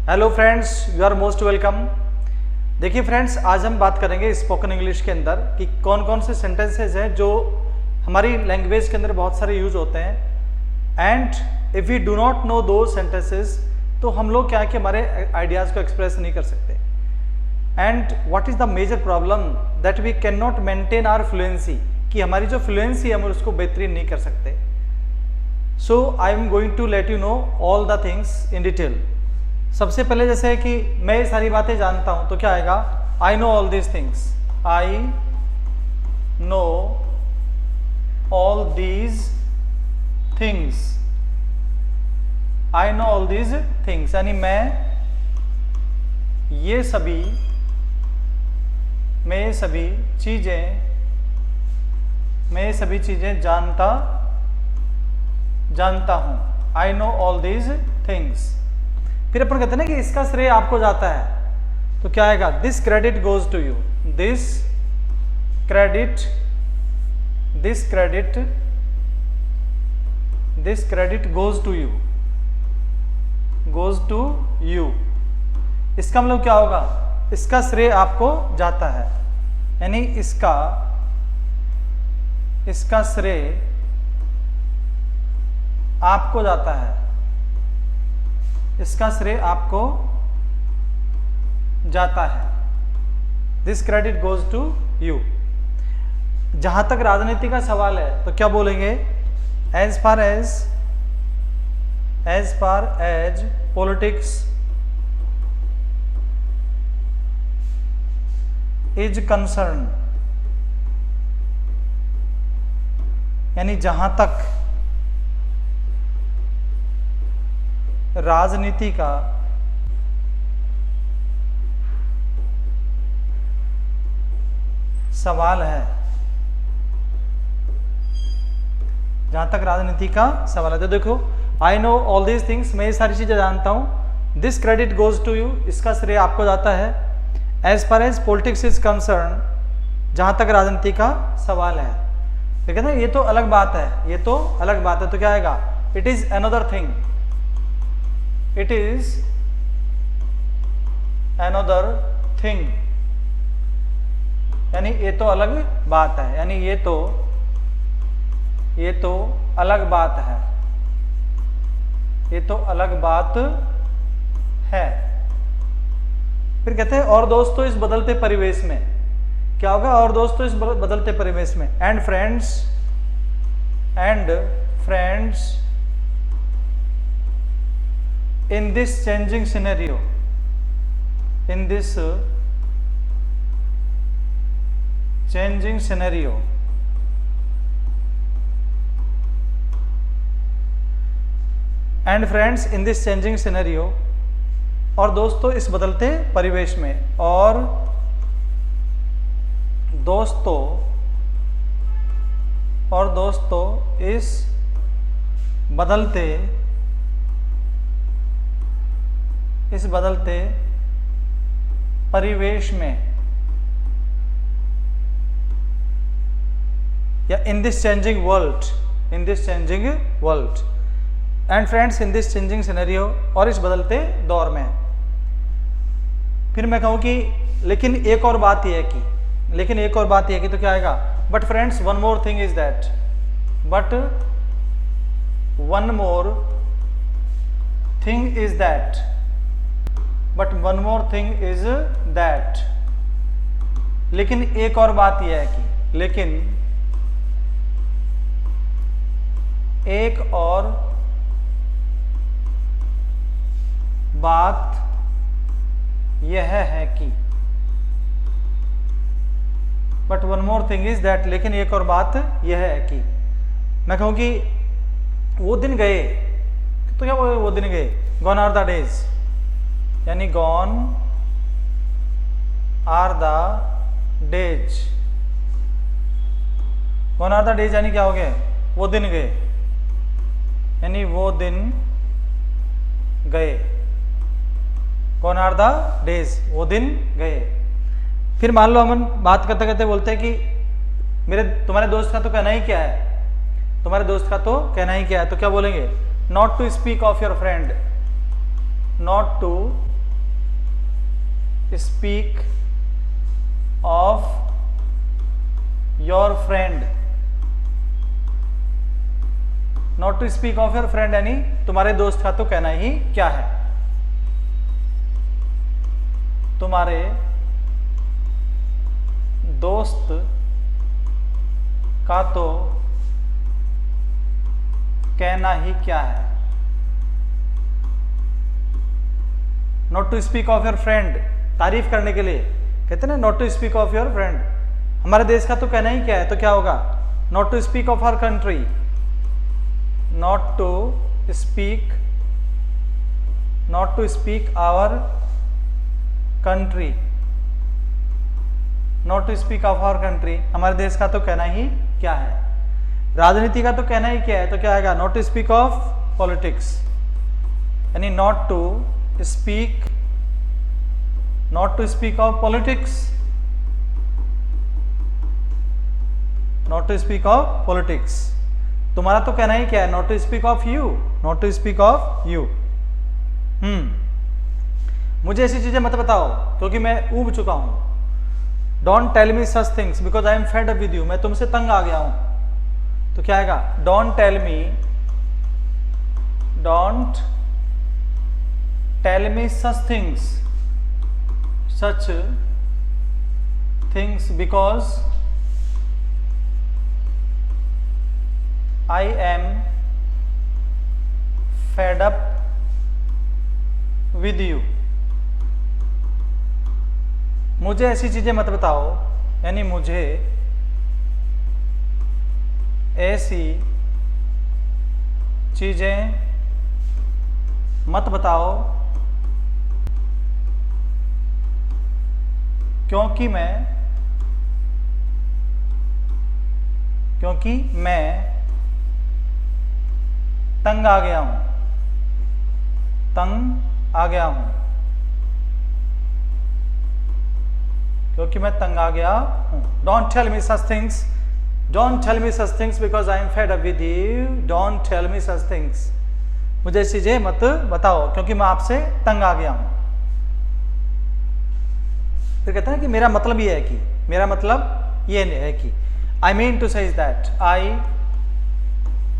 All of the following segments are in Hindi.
Hello friends, you are most welcome. देखिए फ्रेंड्स, आज हम बात करेंगे स्पोकन इंग्लिश के अंदर कि कौन कौन से सेंटेंसेस हैं जो हमारी लैंग्वेज के अंदर बहुत सारे यूज होते हैं। And if we do not know two sentences तो हम लोग क्या है कि हमारे आइडियाज़ को एक्सप्रेस नहीं कर सकते। And what is the major problem that we can not maintain our fluency, कि हमारी जो फ्लुएंसी है हम उसको बेहतरीन नहीं कर सकते। So I am going to let you know all the things in detail. सबसे पहले जैसे कि मैं ये सारी बातें जानता हूं तो क्या आएगा, आई know all these things. I know all these things. I know all these things यानी मैं ये सभी चीजें जानता हूं। आई नो ऑल दीज थिंग्स। फिर अपन कहते हैं ना कि इसका श्रेय आपको जाता है, तो क्या आएगा, this credit goes to you. This credit goes to you. इसका मतलब क्या होगा, इसका श्रेय आपको जाता है, यानी इसका श्रेय आपको जाता है, इसका श्रेय आपको जाता है। This credit goes to you. जहां तक राजनीति का सवाल है तो क्या बोलेंगे, as far as politics is concern, यानी जहां तक राजनीति का सवाल है, तो देखो, I know all these things, मैं ये सारी चीजें जानता हूं। This credit goes to you, इसका श्रेय आपको जाता है। As far as politics is concern, जहां तक राजनीति का सवाल है। ठीक है ना, ये तो अलग बात है, तो क्या आएगा, it is another thing. It is another thing, यानी ये तो अलग बात है, यानी ये तो अलग बात है, ये तो अलग बात है। फिर कहते हैं और दोस्तों इस बदलते परिवेश में, क्या होगा, और दोस्तों इस बदलते परिवेश में, and friends in this changing scenario, and friends in this changing scenario, और दोस्तों इस बदलते परिवेश में, और दोस्तों इस बदलते परिवेश में, या इन this changing world, and friends in this changing scenario, और इस बदलते दौर में। फिर मैं कहूं कि लेकिन एक और बात यह है कि तो क्या आएगा, but friends one more thing is that, लेकिन एक और बात यह है कि, but one more thing is that, लेकिन एक और बात यह है कि, मैं कहूं कि वो दिन गए, तो क्या वो दिन गए, गॉन आर द डेज, यानी गॉन आर द डेज, यानी क्या हो गए, वो दिन गए, यानी वो दिन गए। गॉन आर द डेज, वो दिन गए। फिर मान लो हम बात करते करते बोलते हैं कि तुम्हारे दोस्त का तो कहना ही क्या है, तो क्या बोलेंगे, not to speak of your friend, not to speak of your friend, not to speak of your friend यानी तुम्हारे दोस्त का तो कहना ही क्या है, तुम्हारे दोस्त का तो कहना ही क्या है। Not to speak of your friend, तारीफ करने के लिए कहते हैं ना, not to speak of your friend, हमारे देश का तो कहना ही क्या है, तो क्या होगा, not to speak of our country, not to speak our country, not to speak of our country, हमारे देश का तो कहना ही क्या है। राजनीति का तो कहना ही क्या है, तो क्या आएगा, not to speak of politics, यानी not to speak of politics, not to speak of politics, तुम्हारा तो कहना ही क्या है, not to speak of you, not to speak of you. मुझे ऐसी चीजें मत बताओ क्योंकि मैं ऊब चुका हूं। Don't tell me such things because I am fed up with you, मैं तुमसे तंग आ गया हूं, तो क्या आएगा, don't tell me such things because I am fed up with you, मुझे ऐसी चीजें मत बताओ यानी मुझे ऐसी चीजें मत बताओ क्योंकि मैं तंग आ गया हूं, क्योंकि मैं तंग आ गया हूं। Don't tell me such things because I am fed up with you, don't tell me such things, मुझे ऐसी चीजें मत बताओ क्योंकि मैं आपसे तंग आ गया हूं। फिर कहते हैं कि मेरा मतलब ये है कि I mean to say that, I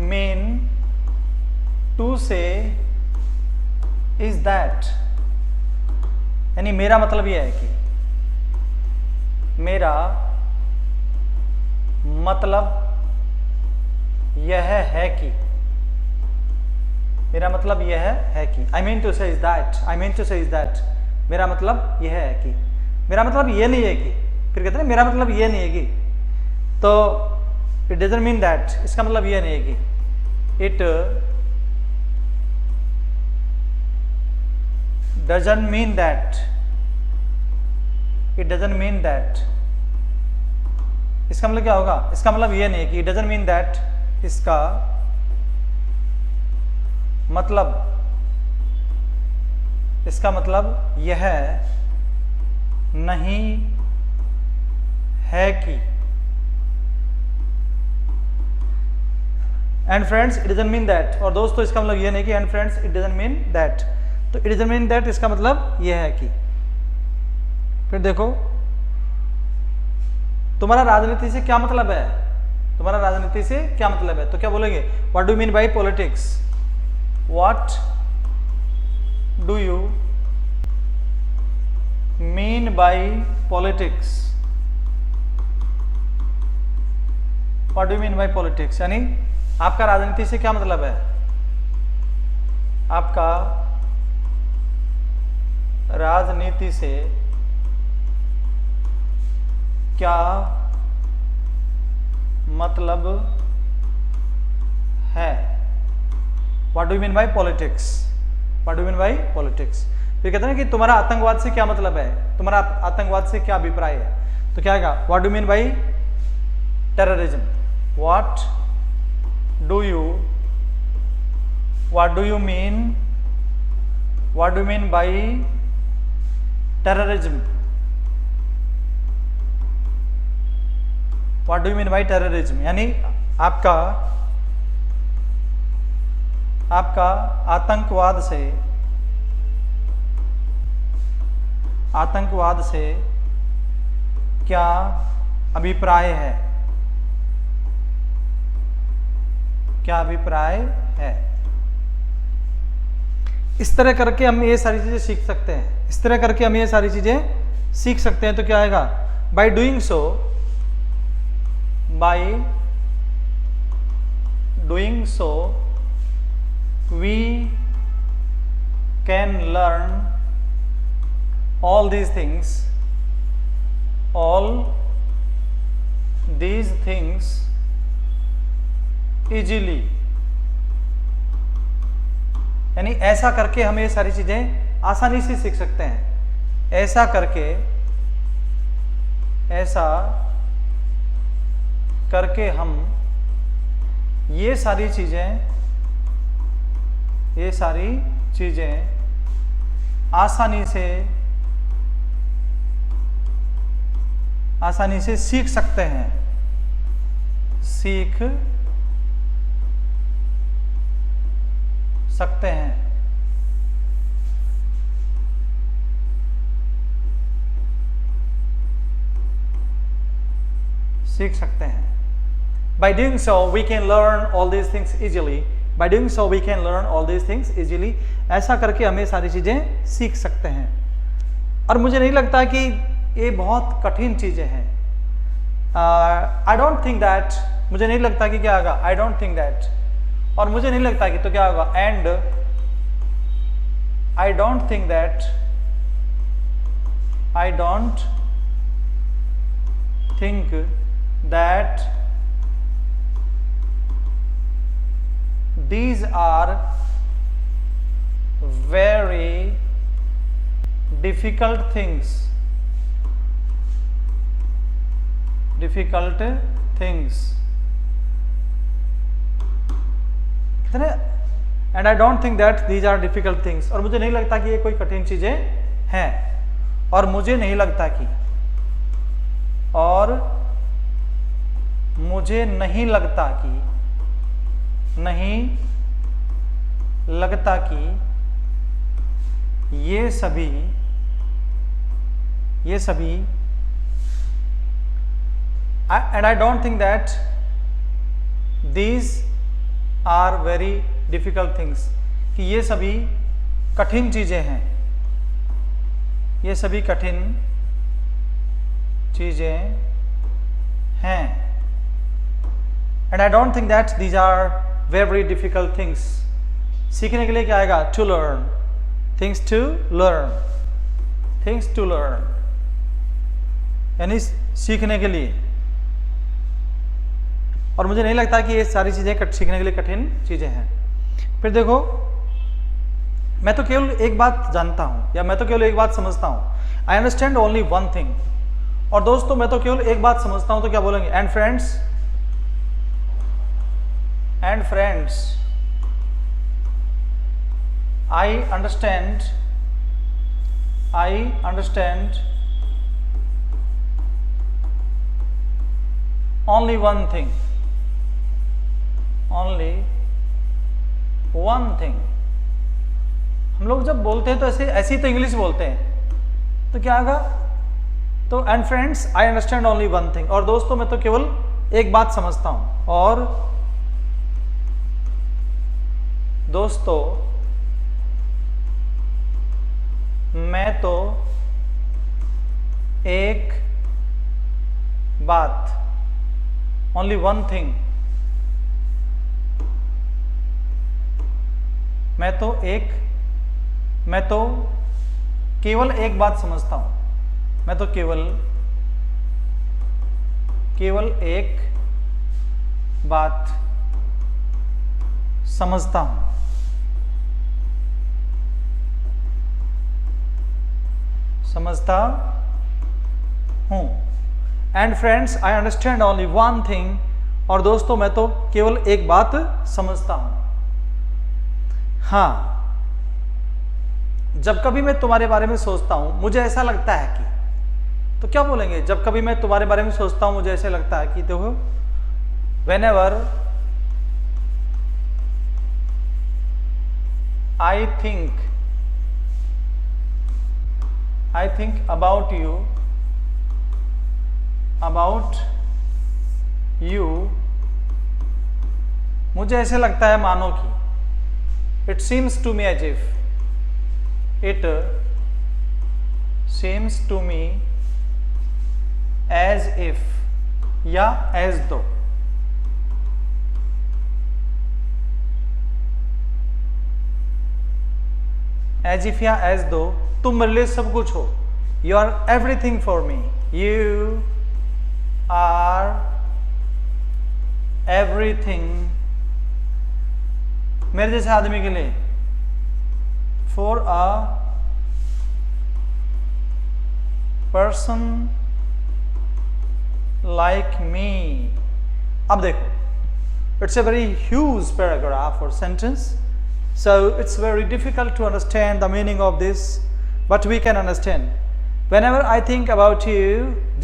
mean to say is that, यानी मेरा मतलब यह है कि, मेरा मतलब यह है कि, मेरा मतलब यह है कि, I mean to say is that, मेरा मतलब यह है कि, मेरा मतलब यह नहीं है कि, फिर कहते हैं मेरा मतलब यह नहीं है कि, तो इट डजंट मीन दैट, इसका मतलब यह नहीं है कि, इट doesn't mean that, इसका मतलब क्या होगा, इसका मतलब ये नहीं है कि, it doesn't mean that, इसका मतलब यह नहीं है कि, and friends it doesn't mean that, और दोस्तों इसका मतलब यह नहीं कि, and friends it doesn't mean that, तो इट डजंट मीन दैट इसका मतलब यह है कि। फिर देखो तुम्हारा राजनीति से क्या मतलब है, तो क्या बोलेंगे, what do mean by politics, what do you mean by politics, what do mean by politics, यानी आपका राजनीति से क्या मतलब है, आपका राजनीति से क्या मतलब है, what do you mean by politics, फिर कहते हैं कि तुम्हारा आतंकवाद से क्या मतलब है, तुम्हारा आतंकवाद से क्या अभिप्राय है, तो क्या आएगा, what do you mean by terrorism, what do you mean by terrorism, what do you mean by terrorism, यानी आपका आतंकवाद से आतंकवाद से क्या अभिप्राय है? क्या अभिप्राय है? इस तरह करके हम ये सारी चीजें सीख सकते हैं। इस तरह करके हम ये सारी चीजें सीख सकते हैं। तो क्या आएगा? By doing so, by doing so we can learn all these things easily, यानी ऐसा करके हम ये सारी चीजें आसानी से सीख सकते हैं। ऐसा करके हम ये सारी चीजें आसानी से सीख सकते हैं। सीख सकते हैं। By doing so we can learn all these things easily. By doing so we can learn all these things easily. ऐसा करके हमें सारी चीजें सीख सकते हैं। और मुझे नहीं लगता कि ये बहुत कठिन चीजें हैं। आई डोंट थिंक दैट, मुझे नहीं लगता कि क्या होगा, आई डोंट थिंक दैट, और मुझे नहीं लगता कि, तो क्या होगा, and I don't think that, I don't think that these are very difficult things. And I don't think that these are difficult things. और मुझे नहीं लगता कि ये कोई कठिन चीजें हैं। और मुझे नहीं लगता कि ये सभी and I don't think that these are very difficult things, कि ये सभी कठिन चीजें हैं। ये सभी कठिन चीजें हैं। And I don't think that these are very difficult things. सीखने के लिए क्या आएगा? To learn. Things to learn. Things to learn. यानी सीखने के लिए। और मुझे नहीं लगता कि ये सारी चीजें सीखने के लिए कठिन चीजें हैं। फिर देखो, मैं तो केवल एक बात जानता हूं, या मैं तो केवल एक बात समझता हूं। I understand only one thing. और दोस्तों, मैं तो केवल एक बात समझता हूं, तो क्या बोलेंगे? And friends, I understand only one thing. हम लोग जब बोलते हैं तो ऐसी तो इंग्लिश बोलते हैं, तो क्या आएगा? तो and friends, I understand only one thing. और दोस्तों, मैं तो केवल एक बात समझता हूं। और दोस्तों, मैं तो एक बात, ओनली वन थिंग, मैं तो केवल एक बात समझता हूं। मैं तो केवल एक बात समझता हूं। And friends, I understand only one thing. और दोस्तों, मैं तो केवल एक बात समझता हूं। हाँ, जब कभी मैं तुम्हारे बारे में सोचता हूं, मुझे ऐसा लगता है कि, तो क्या बोलेंगे? जब कभी मैं तुम्हारे बारे में सोचता हूं, मुझे ऐसा लगता है कि, देखो, whenever I think I think about you, मुझे ऐसे लगता है मानो कि, it seems to me as if, it seems to me as if या एज दो। एज इफ या एज दो तुम मेरे लिए सब कुछ हो। You are everything for me, you are everything मेरे जैसे आदमी के लिए, for a person like me. अब देखो, it's a very huge paragraph और sentence, so it's very difficult to understand the meaning of this, but we can understand. Whenever I think about you,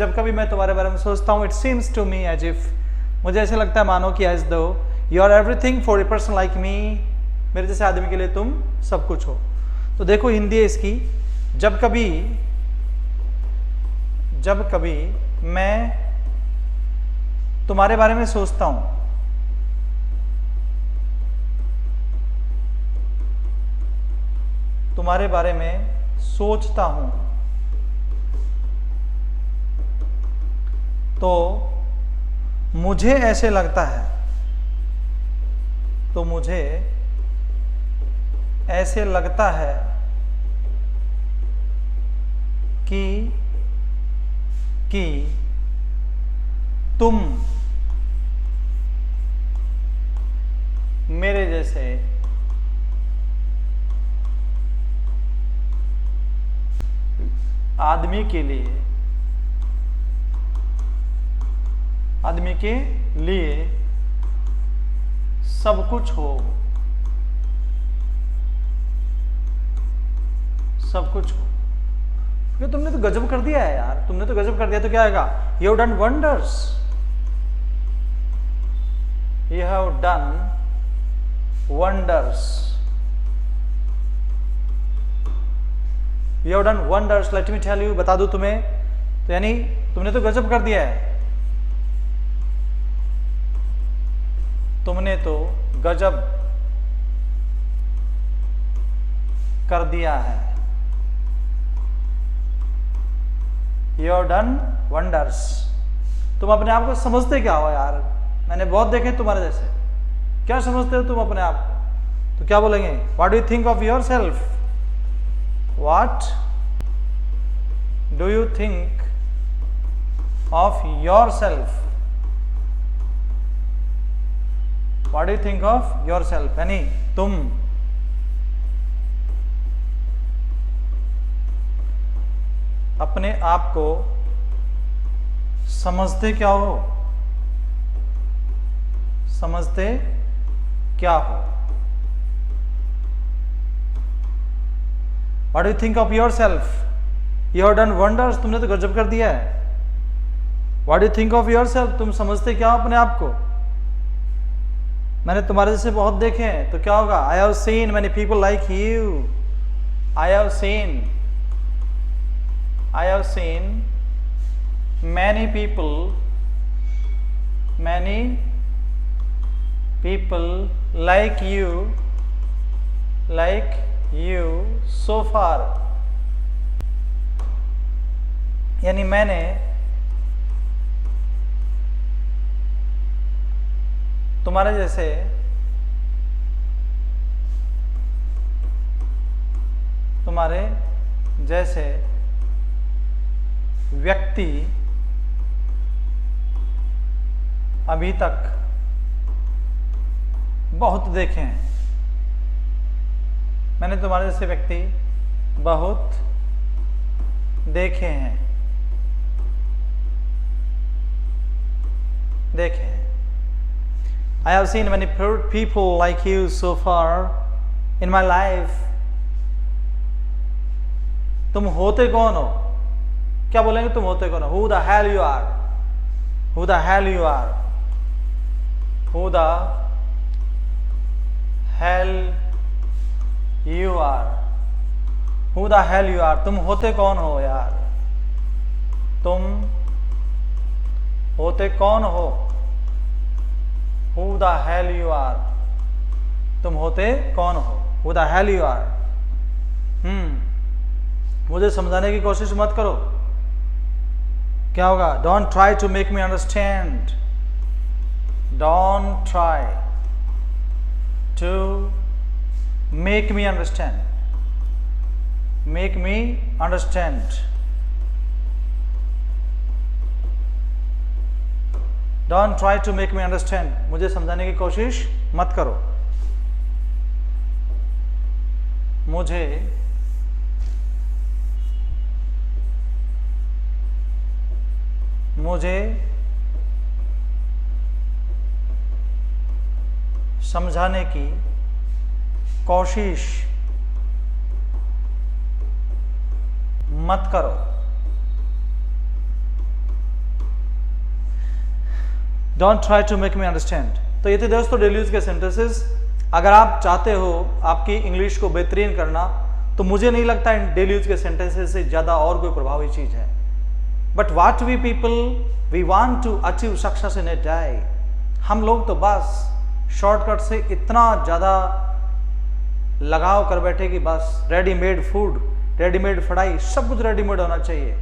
जब कभी मैं तुम्हारे बारे में सोचता हूँ, it seems to me as if, मुझे ऐसे लगता है मानो कि as though you are everything for a person like me, मेरे जैसे आदमी के लिए तुम सब कुछ हो। तो देखो हिंदी है इसकी, जब कभी मैं तुम्हारे बारे में सोचता हूँ, तुम्हारे बारे में सोचता हूं, तो मुझे ऐसे लगता है, कि तुम मेरे जैसे आदमी के लिए सब कुछ हो, क्योंकि तुमने तो गजब कर दिया है यार, तुमने तो गजब कर दिया, तो क्या आएगा? You have done wonders, you have done wonders, you have done wonders, let me tell you, बता दूं तुम्हें, तो यानी तुमने तो गजब कर दिया है, तुमने तो गजब कर दिया है, यू हैव डन वंडर्स। तुम अपने आप को समझते क्या हो यार? मैंने बहुत देखे तुम्हारे जैसे, क्या समझते हो तुम अपने आप को? तो क्या बोलेंगे? What do you think of your self? What do you think of yourself? What do you think of yourself? यानी तुम अपने आप को समझते क्या हो? समझते क्या हो? What do you think of yourself? You have done wonders, तुमने तो गजब कर दिया है। What do you think of yourself? तुम समझते क्या हो अपने आप को? मैंने तुम्हारे जैसे बहुत देखे हैं, तो क्या होगा? I have seen many people like you. I have seen many people like you so far. यानी मैंने तुम्हारे जैसे व्यक्ति अभी तक बहुत देखे हैं। मैंने तुम्हारे जैसे व्यक्ति बहुत देखे हैं। I have seen many people like you so far in my life. तुम होते कौन हो? क्या बोलेंगे तुम होते कौन हो? Who the hell you are? Who the hell you are? Who the hell you are? Who the hell you are? तुम होते कौन हो यार? तुम होते कौन हो? Who the hell you are? तुम होते कौन हो? Who the hell you are? मुझे समझाने की कोशिश मत करो। क्या होगा? Don't try to make me understand. Don't try to make me understand. Make me understand. Don't try to make me understand. मुझे समझाने की कोशिश मत करो। मुझे समझाने की कोशिश मत करो। Don't try to make me understand. तो ये थे दोस्तों डेली यूज के सेंटेंसेस। अगर आप चाहते हो आपकी इंग्लिश को बेहतरीन करना, तो मुझे नहीं लगता इन डेली यूज के सेंटेंसेस से ज़्यादा और कोई प्रभावी चीज़ है। But what we people we want to achieve success in a day. हम लोग तो बस शॉर्टकट से इतना ज़्यादा लगाव कर बैठे कि बस रेडीमेड फूड, रेडीमेड पढ़ाई, सब कुछ रेडीमेड होना चाहिए,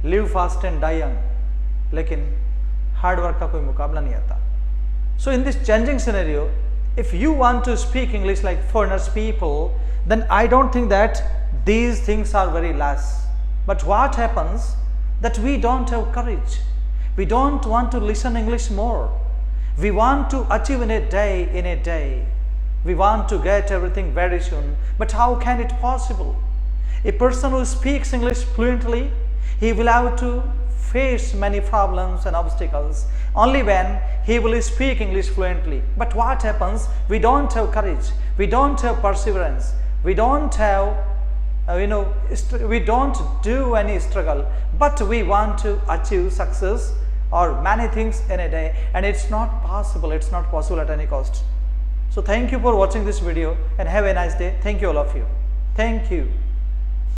live fast and die young, लेकिन हार्ड वर्क का कोई मुकाबला नहीं आता। So in this changing scenario, if you want to speak English like foreigners people, then I don't think that these things are very less. But what happens that we don't have courage. We don't want to listen English more. We want to achieve in a day. We want to get everything very soon. But how can it possible? A person who speaks English fluently, he will have to face many problems and obstacles only when he will speak English fluently. But what happens? We don't have courage, we don't have perseverance, we don't have we don't do any struggle, but we want to achieve success or many things in a day, and it's not possible at any cost. So thank you for watching this video and have a nice day. Thank you all of you. Thank you.